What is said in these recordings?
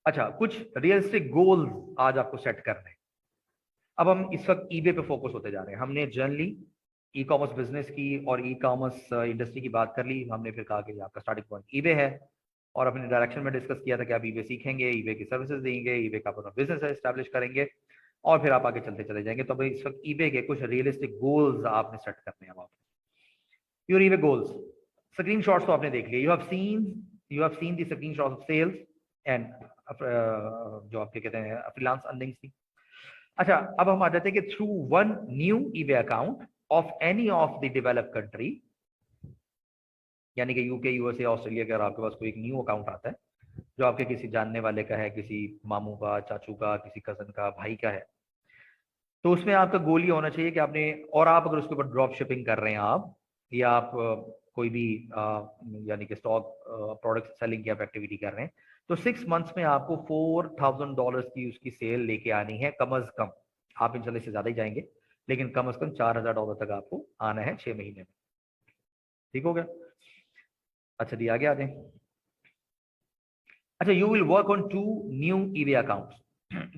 अच्छा, कुछ realistic goals आज आपको सेट करने हैं। अब हम इस वक्त ईबे पे फोकस होते जा रहे हैं। हमने जनरली ई कॉमर्स बिजनेस की और ई कॉमर्स इंडस्ट्री की बात कर ली। हमने फिर कहा कि आपका स्टार्टिंग पॉइंट ईबे है, और अपने डायरेक्शन में डिस्कस किया था कि आप ईबे सीखेंगे, ईबे की सर्विसेज देंगे, ईबे का अपना बिजनेस एस्टैब्लिश करेंगे, और फिर आप आगे चलते चले जाएंगे। तो अभी इस वक्त ईबे के कुछ रियलिस्टिक गोल्स आपने सेट करने हैं। Your eBay goals, screenshots तो आपने देख लिया। You have seen the screenshot of sales and जो आपके कहते हैं फ्रीलांस अर्निंग्स थी। अच्छा, अब हम आ जाते हैं कि through one new eBay account of any of the developed country, यानी कि यूके, यूएसए, ऑस्ट्रेलिया का, अगर आपके पास कोई एक न्यू अकाउंट आता है जो आपके किसी जानने वाले का है, किसी मामू का, चाचू का, किसी कजन का, भाई का है, तो उसमें आपका गोल ये होना चाहिए कि आपने, और आप अगर उसके ऊपर ड्रॉप शिपिंग कर रहे हैं आप, या आप कोई भी यानी कि स्टॉक प्रोडक्ट सेलिंग की आप एक्टिविटी कर रहे हैं, तो 6 मंथ्स में आपको $4,000 की उसकी सेल लेके आनी है कम अज कम। आप इंशाल्लाह से ज्यादा ही जाएंगे, लेकिन कम अज कम $4,000 तक आपको आना है 6 महीने में। ठीक हो गया? अच्छा जी, आगे आ जाए। अच्छा, you will work on 2 new eBay accounts,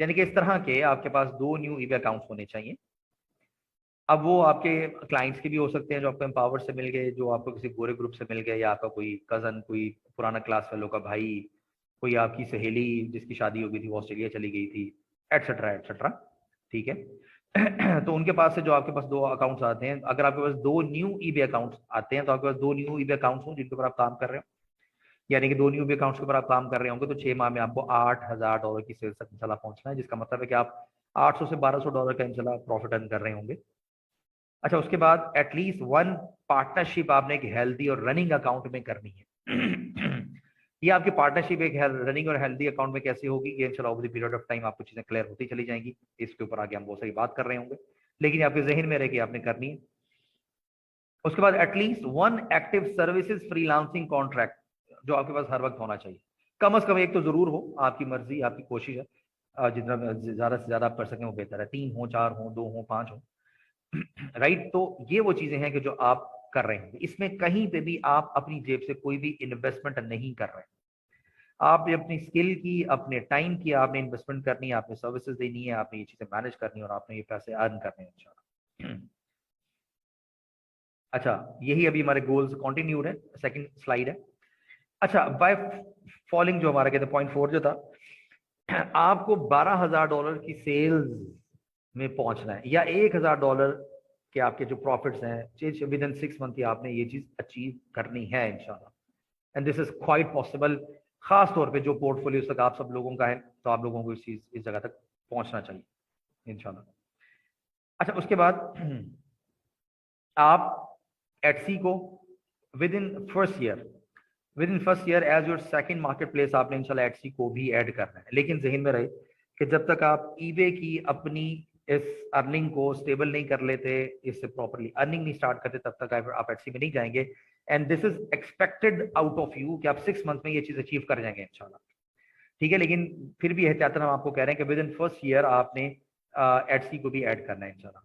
यानी कि इस तरह के आपके पास 2 न्यू ईबे अकाउंट्स होने चाहिए। अब वो आपके क्लाइंट्स के भी हो सकते हैं जो आपको एम्पावर से मिल गए, जो आपको किसी गोरे ग्रुप से मिल गए, या आपका कोई कजन, कोई पुराना क्लास फेलो का भाई, कोई आपकी सहेली जिसकी शादी हो गई थी वो ऑस्ट्रेलिया चली गई थी, एटसेट्रा एटसेट्रा। ठीक है। तो उनके पास से जो आपके पास 2 अकाउंट्स आते हैं, अगर आपके पास 2 न्यू ईबे अकाउंट्स आते हैं, तो आपके पास 2 न्यू ईबे अकाउंट्स हों जिनके ऊपर आप काम कर रहे हो, यानी कि 2 न्यू ईबे अकाउंट्स के ऊपर आप काम कर रहे होंगे, तो 6 माह में आपको $8,000 की सेल्स तक इंशाल्लाह पहुंचना है, जिसका मतलब है कि आप 800 से $1,200 का इंशाल्लाह प्रॉफिट अर्न कर रहे होंगे। अच्छा, उसके बाद एटलीस्ट 1 पार्टनरशिप आपने एक हेल्दी और रनिंग अकाउंट में करनी है। ये आपकी पार्टनरशिप एक रनिंग और हेल्दी अकाउंट में कैसे होगी, ये इंशाल्लाह over the period of time आपको चीजें क्लियर होती चली जाएंगी। इसके ऊपर आगे हम बहुत सारी बात कर रहे होंगे, लेकिन आपके जहन में रहे कि आपने करनी है। उसके बाद at least 1 active services freelancing contract जो आपके पास हर वक्त होना चाहिए। कम अज कम एक तो जरूर हो, आपकी मर्जी, आपकी कोशिश है, जितना ज्यादा से ज्यादा आप कर सकें वो बेहतर है। 3 हो, 4 हो, 2 हो, 5 हो। राइट, तो ये वो चीजें हैं कि जो आप कर रहे हैं। इसमें कहीं पे भी आप अपनी जेब से कोई भी इन्वेस्टमेंट नहीं कर रहे हैं। आपने अपनी स्किल की, अपने टाइम की आपने इन्वेस्टमेंट करनी है, आपने सर्विसेज देनी है, आपने ये चीजें मैनेज करनी है, और आपने ये पैसे अर्न करने हैं इंशाल्लाह। अच्छा, यही अभी हमारे गोल्स कंटिन्यूड है, सेकंड स्लाइड है। अच्छा, बाय फॉलिंग जो हमारा कहते हैं पॉइंट 4 जो था, आपको $12,000 की सेल्स में पहुंचना है, या $1,000 के आपके जो प्रॉफिट्स हैं विद इन 6 मंथ, आपने ये चीज अचीव करनी है इंशाल्लाह। And this is quite possible, खास तौर पे जो पोर्टफोलियो तक आप सब लोगों का है, तो आप लोगों को इस जगह तक पहुंचना चाहिए इंशाल्लाह। अच्छा, उसके बाद आप एटसी को within first year as your second marketplace आपने इंशाल्लाह एटसी को भी ऐड करना है। लेकिन जहन में रहे कि जब तक आप ईबे की अपनी इस अर्निंग को स्टेबल नहीं कर लेते, इससे प्रॉपरली अर्निंग नहीं स्टार्ट करते, तब तक आप एटसी में नहीं जाएंगे। And this is expected out of you कि आप 6 मंथ में ये चीज अचीव कर जाएंगे इंशाल्लाह। ठीक है, लेकिन फिर भी एहतियातन हम आपको कह रहे हैं कि विद इन फर्स्ट ईयर आपने एटसी को भी ऐड करना है इंशाल्लाह।